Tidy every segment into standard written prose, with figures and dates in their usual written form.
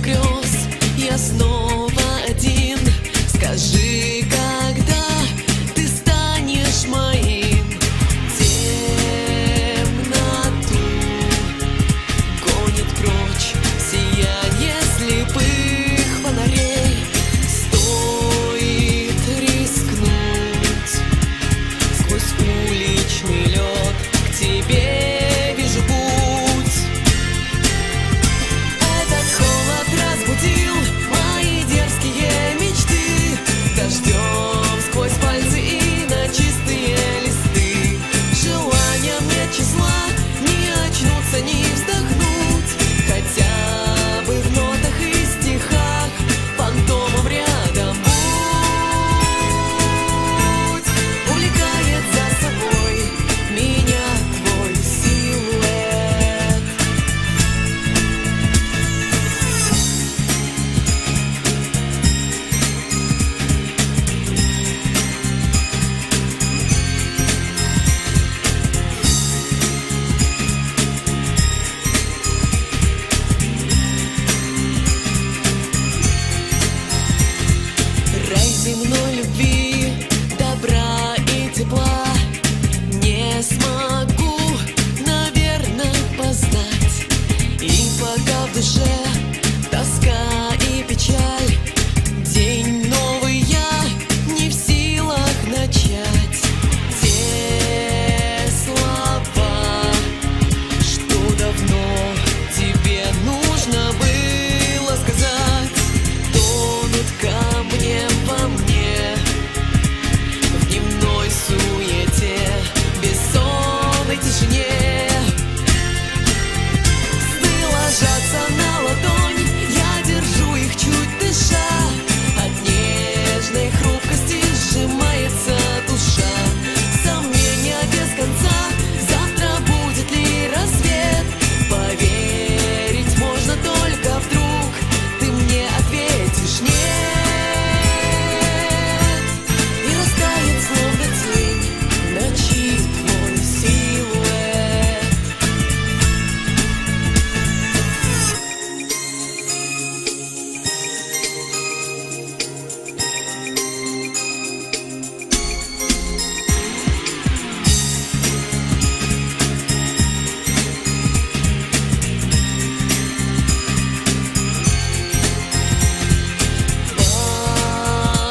грез я снова один. Скажи, когда ты станешь моим? Темноту гонит прочь сияние слепых фонарей. Стоит рискнуть сквозь уличный лед к тебе. Вижу путь. Этот холод разбудил мои дерзкие мечты. Дождем сквозь пальцы и на чистые листы. Желания нет числа, не очнуться, не вздохнуть. Хотя бы в нотах и стихах фантомом рядом будь. Увлекает за собой меня твой силуэт. Рай земной любви, добра и тепла не смогу, наверное, познать. И пока в душе тоска и печаль, день новый я не в силах начать. Те слова, что давно тебе нужно было сказать, тонут камнем во мне в дневной суете, бессонной тишине. Сны ложатся на ладонь, я держу их, чуть дыша. От нежной хрупкости сжимается душа. Сомнения без конца, завтра будет ли рассвет? Поверить можно только вдруг ты мне ответишь нет. И растает словно тень в ночи твой силуэт.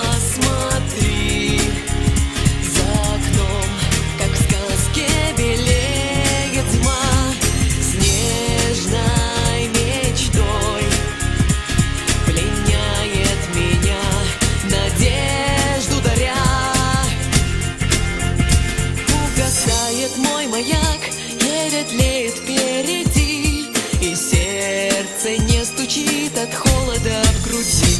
Посмотри за окном, как в сказке белеет зима. Снежной мечтой пленяет меня, надежду даря. Угасает мой маяк, еле тлеет впереди, и сердце не стучит от холода в груди.